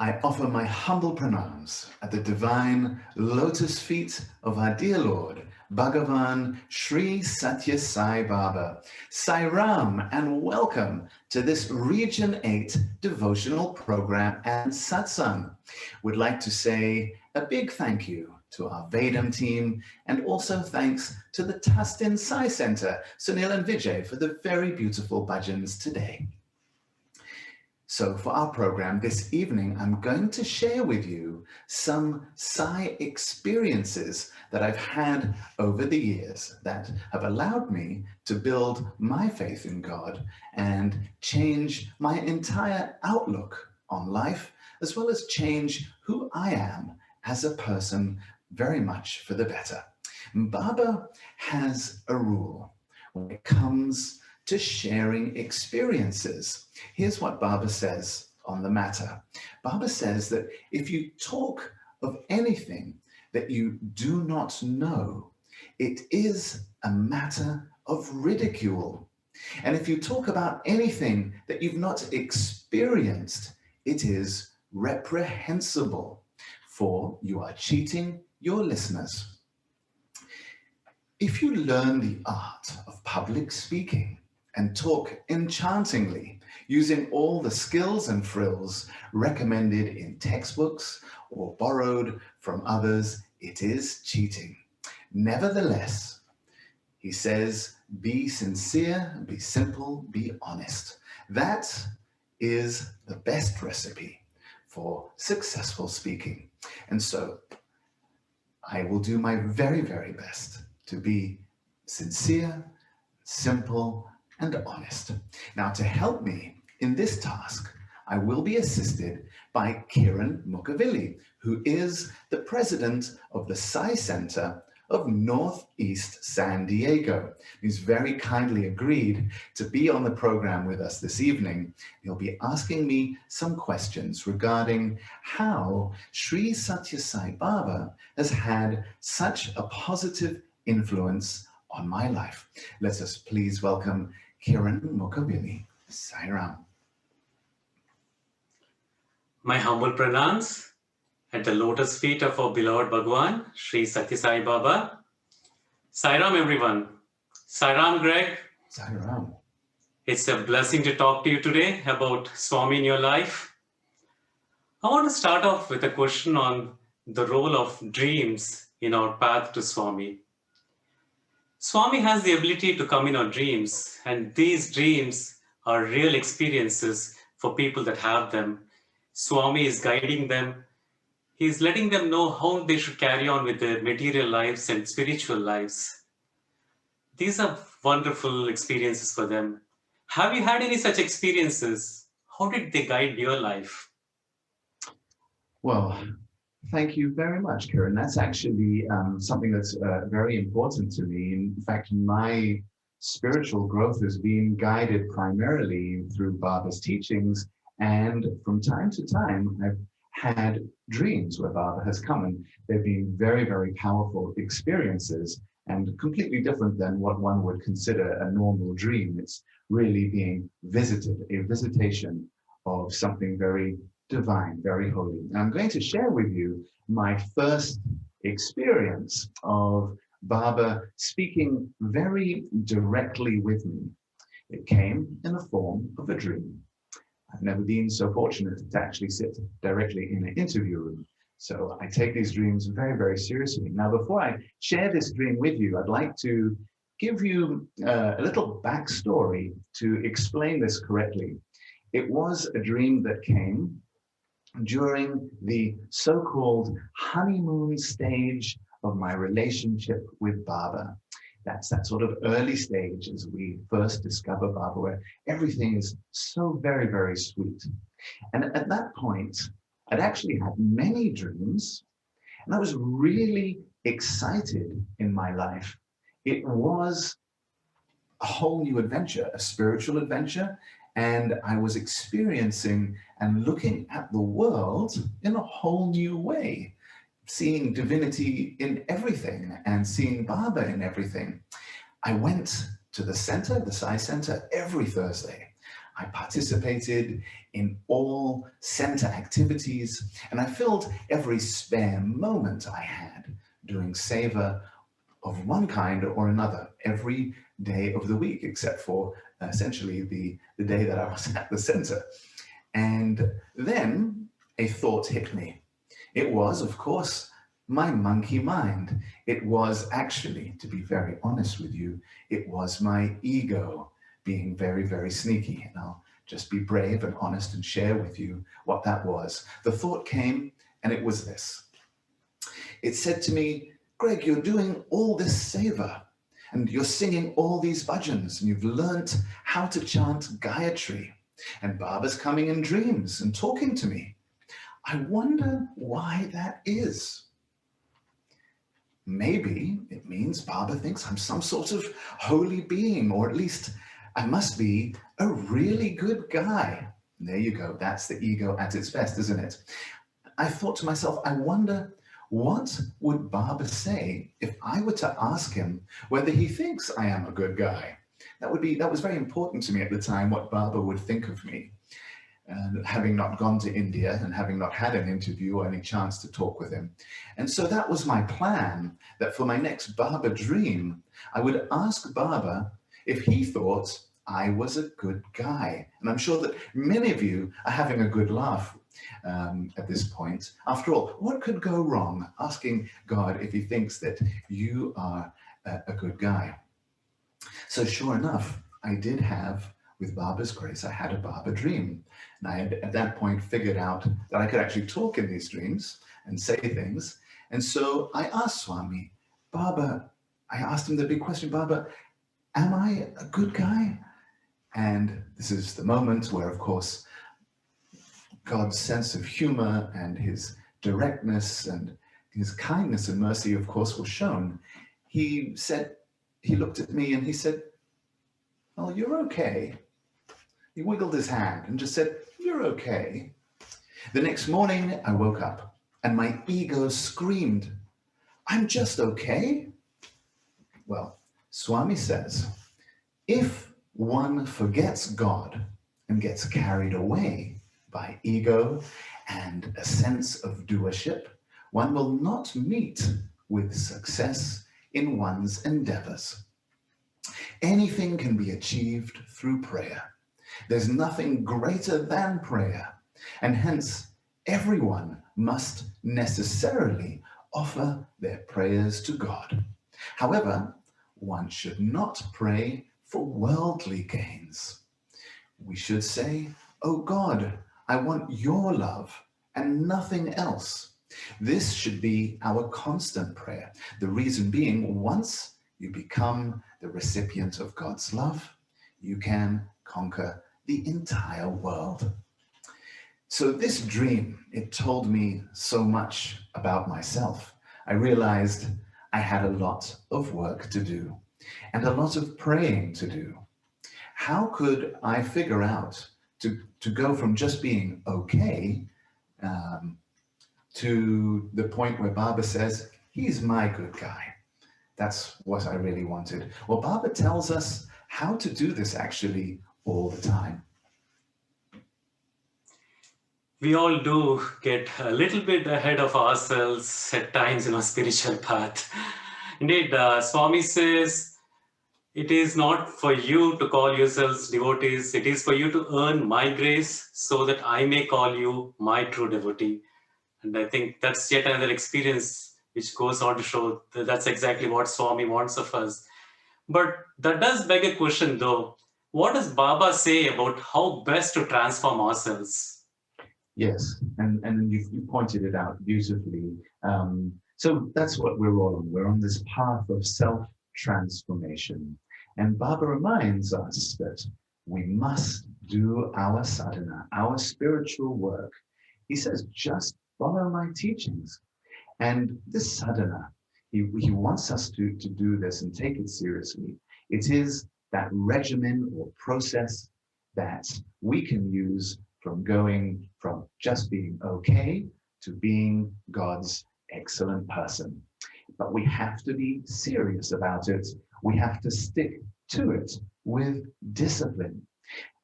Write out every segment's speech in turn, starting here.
I offer my humble pranams at the divine lotus feet of our dear Lord, Bhagavan Sri Sathya Sai Baba. Sai Ram, and welcome to this Region 8 devotional program and Satsang. Would like to say a big thank you to our Vedam team, and also thanks to the Tustin Sai Center, Sunil and Vijay, for the very beautiful bhajans today. So for our program this evening, I'm going to share with you some Sai experiences that I've had over the years that have allowed me to build my faith in God and change my entire outlook on life, as well as change who I am as a person very much for the better. Baba has a rule when it comes to sharing experiences. Here's what Baba says on the matter. Baba says that if you talk of anything that you do not know, it is a matter of ridicule. And if you talk about anything that you've not experienced, it is reprehensible, for you are cheating your listeners. If you learn the art of public speaking and talk enchantingly, using all the skills and frills recommended in textbooks or borrowed from others, it is cheating. Nevertheless, he says, be sincere, be simple, be honest. That is the best recipe for successful speaking. And so I will do my very, very best to be sincere, simple, and honest. Now, to help me in this task, I will be assisted by Kiran Mukavili, who is the president of the Sai Center of Northeast San Diego. He's very kindly agreed to be on the program with us this evening. He'll be asking me some questions regarding how Sri Sathya Sai Baba has had such a positive influence on my life. Let us please welcome Kiran Mukavili. Sai Ram. My humble pranams at the lotus feet of our beloved Bhagwan, Sri Sathya Sai Baba. Sai Ram, everyone. Sai Ram, Greg. Sai Ram. It's a blessing to talk to you today about Swami in your life. I want to start off with a question on the role of dreams in our path to Swami. Swami has the ability to come in our dreams, and these dreams are real experiences for people that have them. Swami is guiding them. He's letting them know how they should carry on with their material lives and spiritual lives. These are wonderful experiences for them. Have you had any such experiences? How did they guide your life? Well, thank you very much, Kiran. That's actually something that's very important to me. In fact, my spiritual growth has been guided primarily through Baba's teachings, and from time to time, I've had dreams where Baba has come, and they've been very, very powerful experiences and completely different than what one would consider a normal dream. It's really being visited, a visitation of something very divine, very holy. And I'm going to share with you my first experience of Baba speaking very directly with me. It came in the form of a dream. I've never been so fortunate to actually sit directly in an interview room. So I take these dreams very, very seriously. Now, before I share this dream with you, I'd like to give you a little backstory to explain this correctly. It was a dream that came during the so-called honeymoon stage of my relationship with Baba. That's that sort of early stage as we first discover Baba, where everything is so very, very sweet. And at that point, I'd actually had many dreams, and I was really excited in my life. It was a whole new adventure, a spiritual adventure, and I was experiencing and looking at the world in a whole new way, seeing divinity in everything and seeing Baba in everything. I went to the center, the Sai Center, every Thursday. I participated in all center activities, and I filled every spare moment I had doing seva of one kind or another every day of the week, except for essentially the day that I was at the center. And then a thought hit me. It was, of course, my monkey mind. It was actually, to be very honest with you, it was my ego being very, very sneaky. And I'll just be brave and honest and share with you what that was. The thought came, and it was this. It said to me, Greg, you're doing all this seva, and you're singing all these bhajans, and you've learnt how to chant Gayatri, and Baba's coming in dreams and talking to me. I wonder why that is. Maybe it means Baba thinks I'm some sort of holy being, or at least I must be a really good guy. And there you go. That's the ego at its best, isn't it? I thought to myself, I wonder, what would Baba say if I were to ask him whether he thinks I am a good guy? That was very important to me at the time, what Baba would think of me. And having not gone to India and having not had an interview or any chance to talk with him. And so that was my plan, that for my next Baba dream, I would ask Baba if he thought I was a good guy. And I'm sure that many of you are having a good laugh at this point. After all, what could go wrong asking God if he thinks that you are a good guy? So sure enough, I did have, with Baba's grace, I had a Baba dream. And I had at that point figured out that I could actually talk in these dreams and say things. And so I asked Swami, Baba, I asked him the big question, Baba, am I a good guy? And this is the moment where, of course, God's sense of humor and his directness and his kindness and mercy, of course, was shown. He said, he looked at me and he said, well, you're okay. He wiggled his hand and just said, you're okay. The next morning, I woke up and my ego screamed, I'm just okay. Well, Swami says, if one forgets God and gets carried away by ego and a sense of doership, one will not meet with success in one's endeavors. Anything can be achieved through prayer. There's nothing greater than prayer, and hence everyone must necessarily offer their prayers to God. However, one should not pray for worldly gains. We should say, oh God, I want your love and nothing else. This should be our constant prayer. The reason being, once you become the recipient of God's love, you can conquer the entire world. So this dream, it told me so much about myself. I realized I had a lot of work to do and a lot of praying to do. How could I figure out to go from just being okay to the point where Baba says, he's my good guy? That's what I really wanted. Well, Baba tells us how to do this actually all the time. We all do get a little bit ahead of ourselves at times in our spiritual path. Indeed, Swami says, it is not for you to call yourselves devotees. It is for you to earn my grace so that I may call you my true devotee. And I think that's yet another experience which goes on to show that that's exactly what Swami wants of us. But that does beg a question though. What does Baba say about how best to transform ourselves? Yes, and you pointed it out beautifully. So that's what we're all on. We're on this path of self-transformation. And Baba reminds us that we must do our sadhana, our spiritual work. He says, just follow my teachings. And this sadhana, he wants us to do this and take it seriously. It is that regimen or process that we can use from going from just being okay to being God's excellent person. But we have to be serious about it. We have to stick to it with discipline.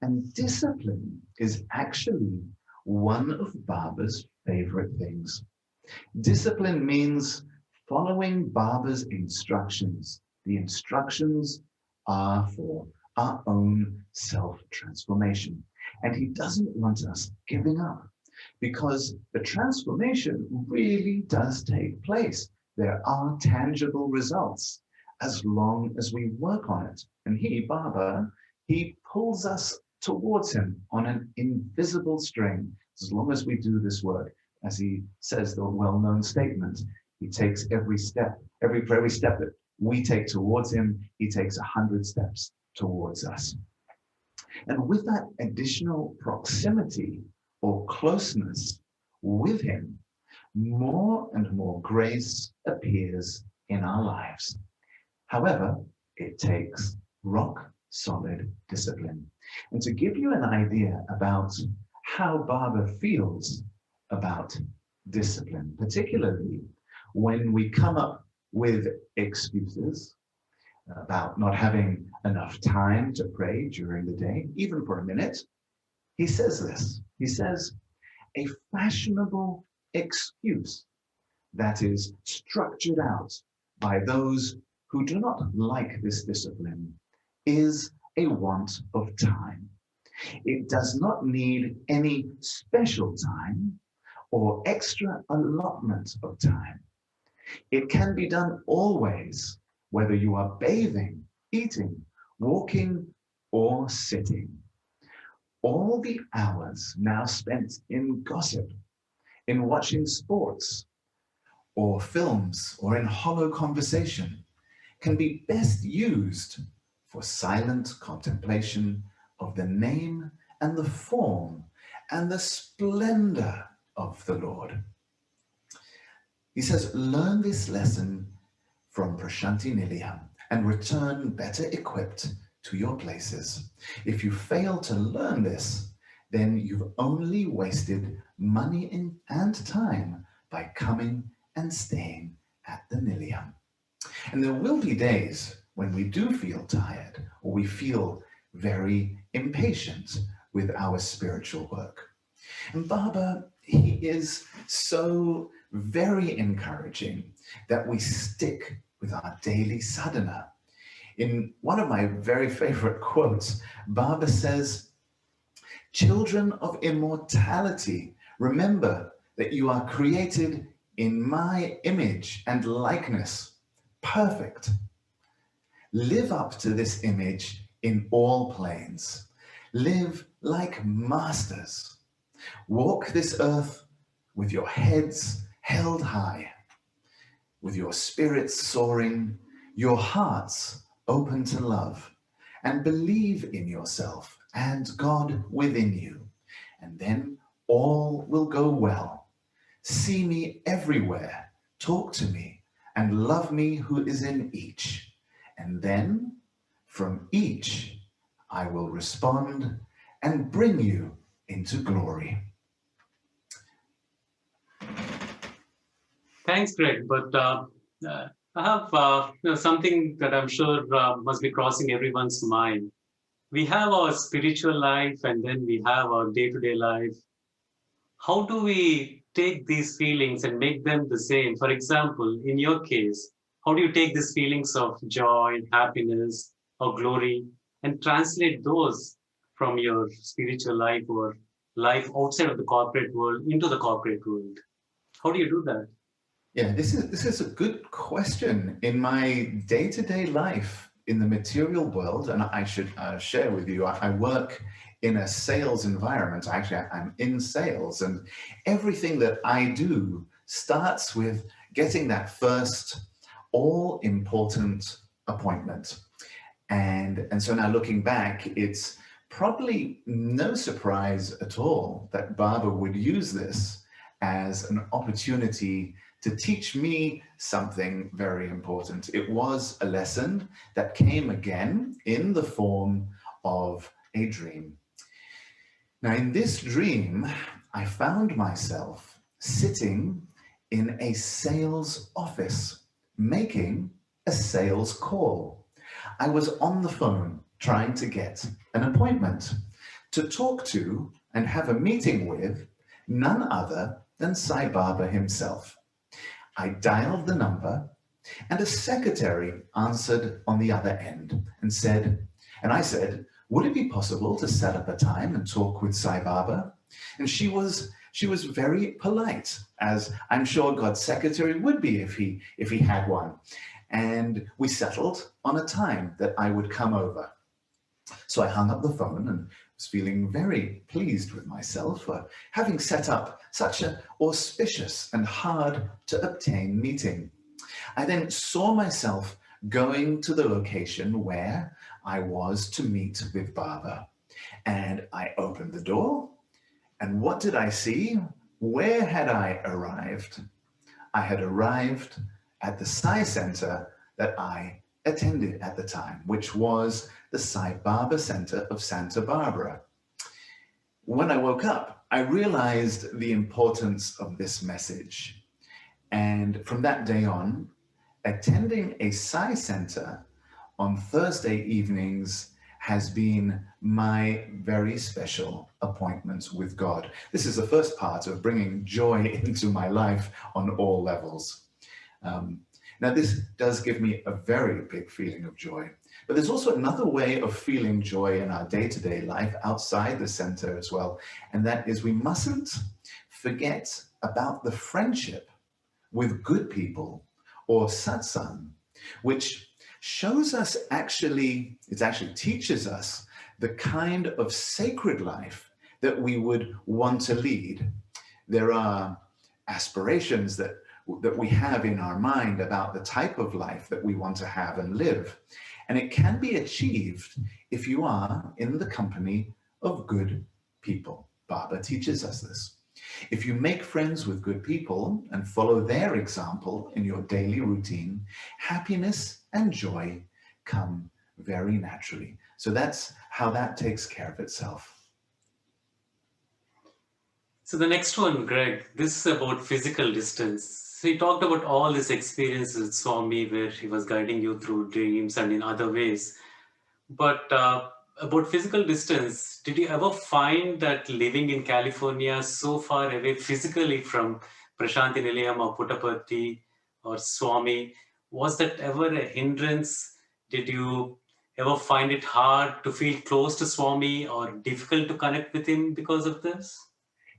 And discipline is actually one of Baba's favorite things. Discipline means following Baba's instructions. The instructions are for our own self-transformation. And he doesn't want us giving up, because the transformation really does take place. There are tangible results as long as we work on it. And he, Baba, he pulls us towards him on an invisible string as long as we do this work. As he says, the well-known statement, he takes every step, for every step that we take towards him, he takes 100 steps towards us. And with that additional proximity or closeness with him, more and more grace appears in our lives. However, it takes rock solid discipline. And to give you an idea about how Baba feels about discipline, particularly when we come up with excuses about not having enough time to pray during the day, even for a minute, he says this. He says, a fashionable excuse that is structured out by those who do not like this discipline is a want of time. It does not need any special time or extra allotment of time. It can be done always, whether you are bathing, eating, walking, or sitting. All the hours now spent in gossip, in watching sports, or films, or in hollow conversation can be best used for silent contemplation of the name and the form and the splendor of the Lord. He says, learn this lesson from Prashanthi Nilayam and return better equipped to your places. If you fail to learn this, then you've only wasted money and time by coming and staying at the Nilayam. And there will be days when we do feel tired or we feel very impatient with our spiritual work. And Baba, he is so very encouraging that we stick with our daily sadhana. In one of my very favorite quotes, Baba says, children of immortality, remember that you are created in my image and likeness, perfect. Live up to this image in all planes. Live like masters. Walk this earth with your heads held high, with your spirits soaring, your hearts open to love, and believe in yourself and God within you. And then all will go well. See me everywhere, talk to me, and love me who is in each. And then from each I will respond and bring you into glory. Thanks, Greg. But I have something that I'm sure must be crossing everyone's mind. We have our spiritual life and then we have our day-to-day life. How do we take these feelings and make them the same? For example, in your case, how do you take these feelings of joy, happiness, or glory and translate those from your spiritual life or life outside of the corporate world into the corporate world? How do you do that? Yeah, this is a good question. In my day-to-day life in the material world, and I should share with you, I work in a sales environment. Actually, I'm in sales, and everything that I do starts with getting that first all-important appointment. And so now looking back, it's probably no surprise at all that Baba would use this as an opportunity to teach me something very important. It was a lesson that came again in the form of a dream. Now, in this dream, I found myself sitting in a sales office, making a sales call. I was on the phone trying to get an appointment. to talk to and have a meeting with none other than Sai Baba himself. I dialed the number, and a secretary answered on the other end and I said, would it be possible to set up a time and talk with Sai Baba? And she was very polite, as I'm sure God's secretary would be if he had one. And we settled on a time that I would come over. So I hung up the phone and was feeling very pleased with myself for having set up such an auspicious and hard to obtain meeting. I then saw myself going to the location where I was to meet with Baba. And I opened the door, and what did I see? Where had I arrived? I had arrived at the Sai Center that I attended at the time, which was the Sai Baba Center of Santa Barbara. When I woke up, I realized the importance of this message. And from that day on, attending a Sai Center on Thursday evenings has been my very special appointment with God. This is the first part of bringing joy into my life on all levels. Now, this does give me a very big feeling of joy, but there's also another way of feeling joy in our day-to-day life outside the center as well, and that is we mustn't forget about the friendship with good people or satsang, which shows us it actually teaches us the kind of sacred life that we would want to lead. There are aspirations that we have in our mind about the type of life that we want to have and live. And it can be achieved if you are in the company of good people. Baba teaches us this. If you make friends with good people and follow their example in your daily routine, happiness and joy come very naturally. So that's how that takes care of itself. So the next one, Greg, this is about physical distance. So you talked about all this experience with Swami where he was guiding you through dreams and in other ways. But about physical distance, did you ever find that living in California so far away physically from Prashanthi Nilayam or Puttaparthi or Swami, was that ever a hindrance? Did you ever find it hard to feel close to Swami or difficult to connect with him because of this?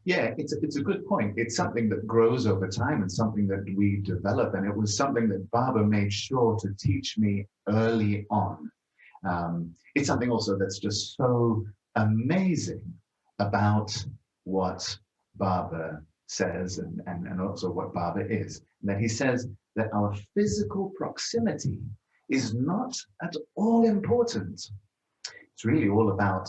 Yeah, it's a good point. It's something that grows over time and something that we develop. And it was something that Baba made sure to teach me early on. It's something also that's just so amazing about what Baba says and also what Baba is. That he says that our physical proximity is not at all important. It's really all about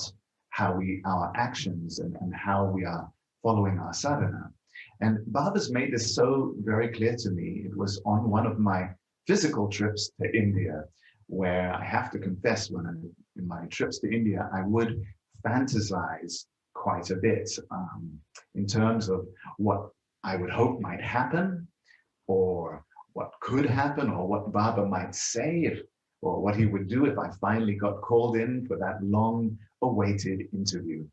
how our actions and how we are following our sadhana. And Baba's made this so very clear to me. It was on one of my physical trips to India, where I have to confess, in my trips to India, I would fantasize quite a bit in terms of what I would hope might happen, or what could happen, or what Baba might say, or what he would do if I finally got called in for that long-awaited interview.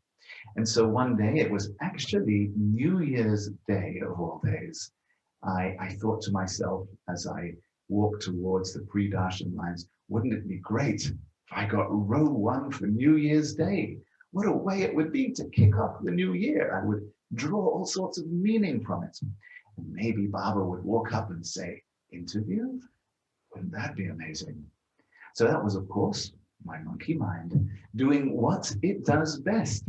And so one day, it was actually New Year's Day of all days, I thought to myself as I walked towards the pre-darshan lines, wouldn't it be great if I got row 1 for New Year's Day? What a way it would be to kick off the new year. I would draw all sorts of meaning from it. And maybe Baba would walk up and say, interview? Wouldn't that be amazing? So that was, of course, my monkey mind doing what it does best.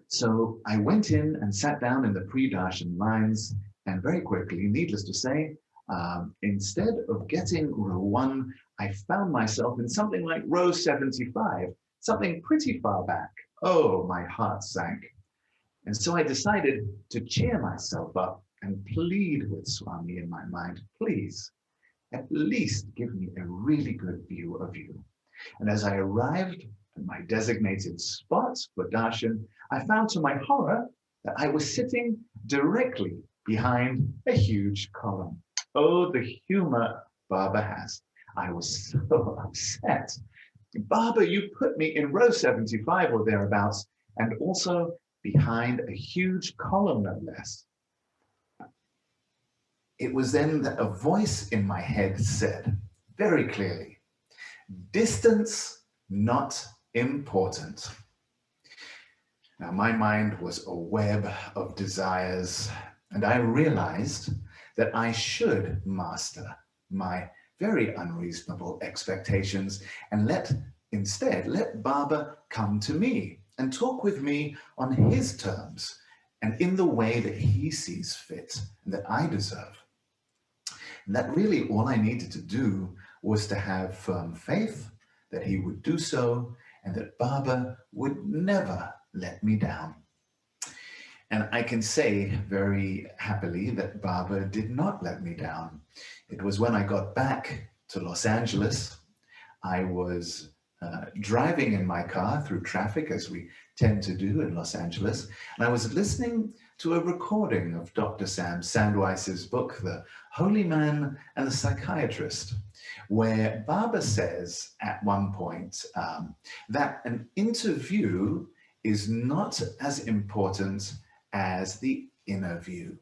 So I went in and sat down in the pre-darshan lines, and very quickly, needless to say, instead of getting row 1, I found myself in something like row 75, something pretty far back. Oh, my heart sank. And so I decided to cheer myself up and plead with Swami in my mind, please, at least give me a really good view of you. And as I arrived at my designated spot for darshan, I found to my horror that I was sitting directly behind a huge column. Oh, the humor Baba has. I was so upset Baba, you put me in row 75 or thereabouts, and also behind a huge column, no less. It was then that a voice in my head said very clearly, distance not important. Now, my mind was a web of desires, and I realized that I should master my very unreasonable expectations and instead let Baba come to me and talk with me on his terms and in the way that he sees fit and that I deserve. And that really all I needed to do was to have firm faith that he would do so and that Baba would never let me down. And I can say very happily that Baba did not let me down. It was when I got back to Los Angeles, I was driving in my car through traffic, as we tend to do in Los Angeles, and I was listening to a recording of Dr. Sam Sandweiss's book, The Holy Man and the Psychiatrist, where Baba says at one point that an interview is not as important as the inner view.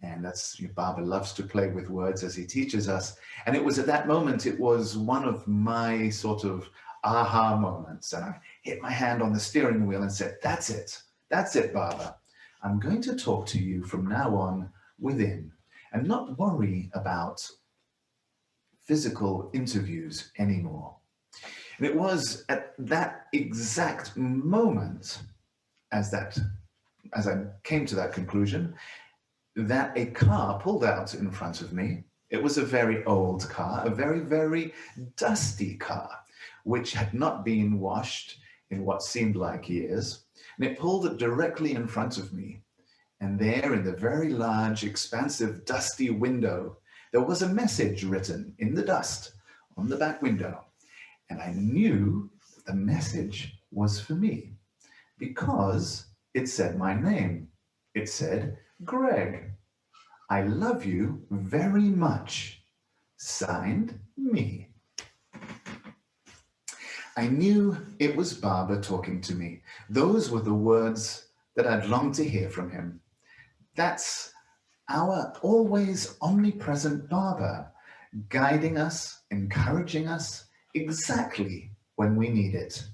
And that's, Baba loves to play with words as he teaches us. And it was at that moment, it was one of my sort of aha moments. And I hit my hand on the steering wheel and said, that's it, Baba. I'm going to talk to you from now on within and not worry about physical interviews anymore. And it was at that exact moment, as I came to that conclusion, that a car pulled out in front of me. It was a very old car, a very, very dusty car, which had not been washed in what seemed like years. And it pulled directly in front of me. And there in the very large, expansive, dusty window, there was a message written in the dust on the back window. And I knew the message was for me because it said my name. It said, Greg, I love you very much. Signed, me. I knew it was Baba talking to me. Those were the words that I'd longed to hear from him. That's our always omnipresent Baba, guiding us, encouraging us exactly when we need it.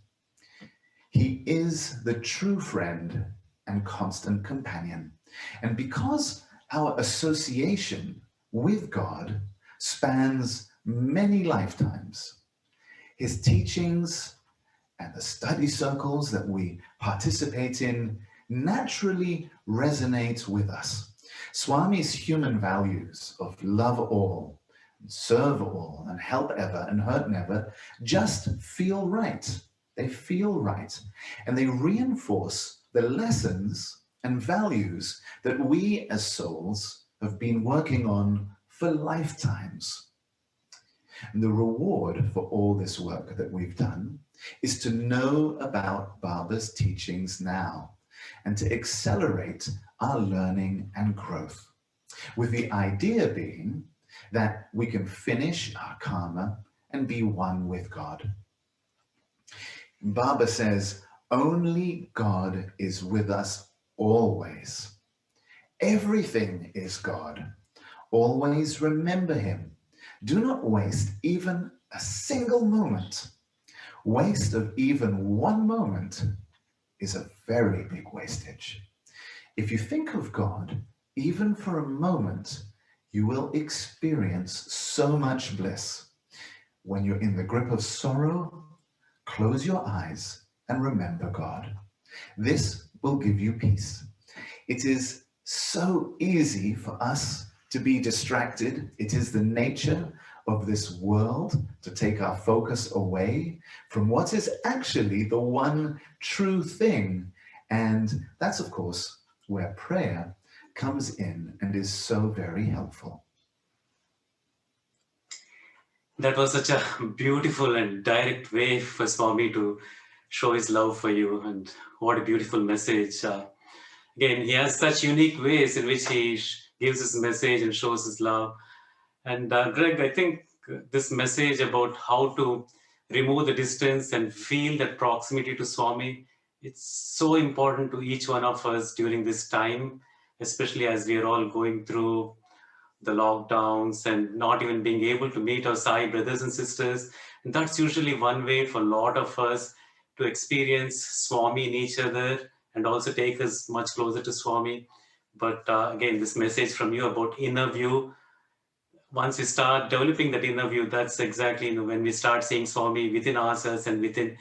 He is the true friend and constant companion. And because our association with God spans many lifetimes, his teachings and the study circles that we participate in naturally resonate with us. Swami's human values of love all, serve all, and help ever and hurt never just feel right. They feel right. And they reinforce the lessons and values that we as souls have been working on for lifetimes. And the reward for all this work that we've done is to know about Baba's teachings now and to accelerate our learning and growth, with the idea being that we can finish our karma and be one with God. Baba says, only God is with us always. Everything is God. Always remember him. Do not waste even a single moment. Waste of even one moment is a very big wastage. If you think of God, even for a moment, you will experience so much bliss. When you're in the grip of sorrow, close your eyes and remember God. This will give you peace. It is so easy for us to be distracted. It is the nature of this world to take our focus away from what is actually the one true thing. And that's, of course, where prayer comes in and is so very helpful. That was such a beautiful and direct way for Swami to show his love for you, and what a beautiful message. Again, he has such unique ways in which he gives his message and shows his love. And Greg, I think this message about how to remove the distance and feel that proximity to Swami. It's so important to each one of us during this time, especially as we are all going through the lockdowns and not even being able to meet our Sai brothers and sisters. And that's usually one way for a lot of us to experience Swami in each other and also take us much closer to Swami. But again, this message from you about inner view, once we start developing that inner view, that's exactly, when we start seeing Swami within ourselves and within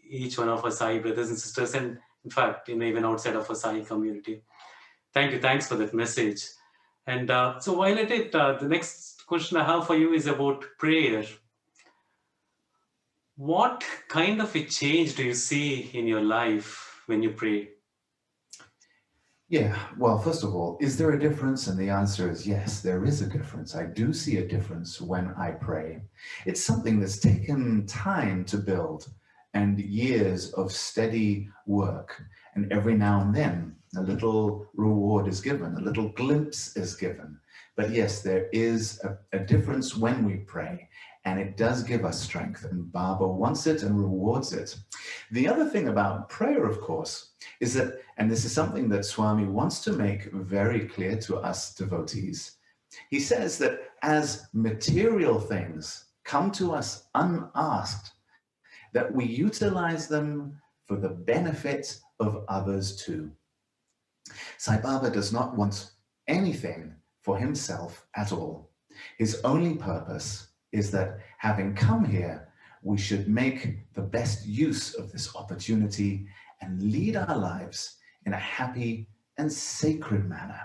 each one of our Sai brothers and sisters, and in fact, even outside of our Sai community. Thank you. Thanks for that message. And so while at it, the next question I have for you is about prayer. What kind of a change do you see in your life when you pray? Yeah, well, first of all, is there a difference? And the answer is yes, there is a difference. I do see a difference when I pray. It's something that's taken time to build and years of steady work. And every now and then, a little reward is given, a little glimpse is given. But yes, there is a difference when we pray, and it does give us strength, and Baba wants it and rewards it. The other thing about prayer, of course, is that, and this is something that Swami wants to make very clear to us devotees, he says that as material things come to us unasked, that we utilize them for the benefit of others too. Sai Baba does not want anything for himself at all. His only purpose is that, having come here, we should make the best use of this opportunity and lead our lives in a happy and sacred manner.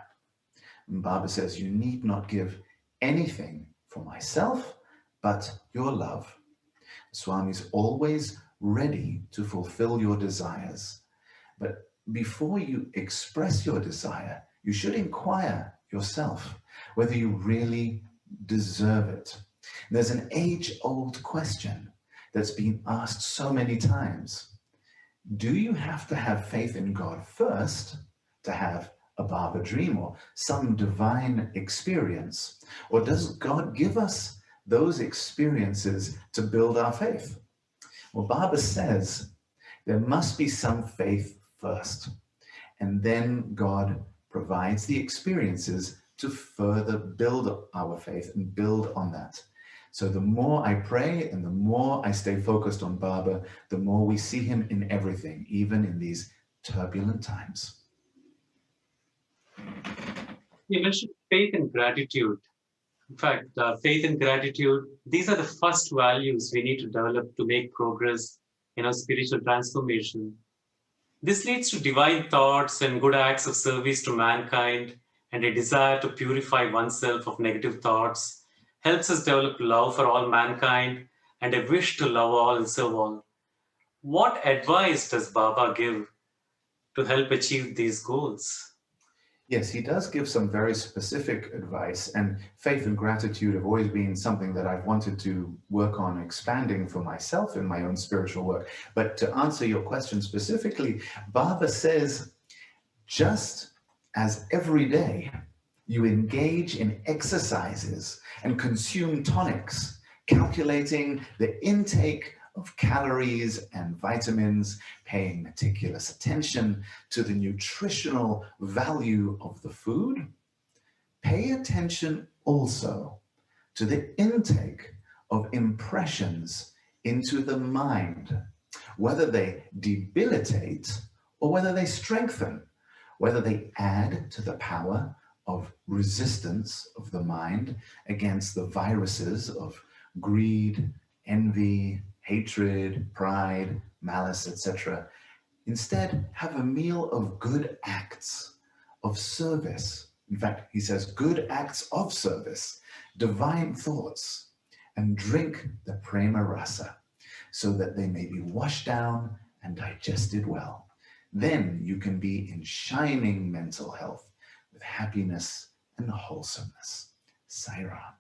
And Baba says, you need not give anything for myself, but your love. Swami's always ready to fulfill your desires. But before you express your desire, you should inquire yourself whether you really deserve it. There's an age-old question that's been asked so many times. Do you have to have faith in God first to have a Baba dream or some divine experience? Or does God give us those experiences to build our faith? Well, Baba says there must be some faith first, and then God provides the experiences to further build our faith and build on that. So the more I pray and the more I stay focused on Baba, the more we see him in everything, even in these turbulent times. You mentioned faith and gratitude. In fact, faith and gratitude, these are the first values we need to develop to make progress in our spiritual transformation. This leads to divine thoughts and good acts of service to mankind, and a desire to purify oneself of negative thoughts helps us develop love for all mankind and a wish to love all and serve all. What advice does Baba give to help achieve these goals? Yes, he does give some very specific advice, and faith and gratitude have always been something that I've wanted to work on expanding for myself in my own spiritual work. But to answer your question specifically, Baba says, just as every day you engage in exercises and consume tonics, calculating the intake of calories and vitamins, paying meticulous attention to the nutritional value of the food, pay attention also to the intake of impressions into the mind, whether they debilitate or whether they strengthen, whether they add to the power of resistance of the mind against the viruses of greed, envy, hatred, pride, malice, etc. Instead, have a meal of good acts of service. In fact, he says, good acts of service, divine thoughts, and drink the prema rasa, so that they may be washed down and digested well. Then you can be in shining mental health with happiness and wholesomeness. Sai Ram.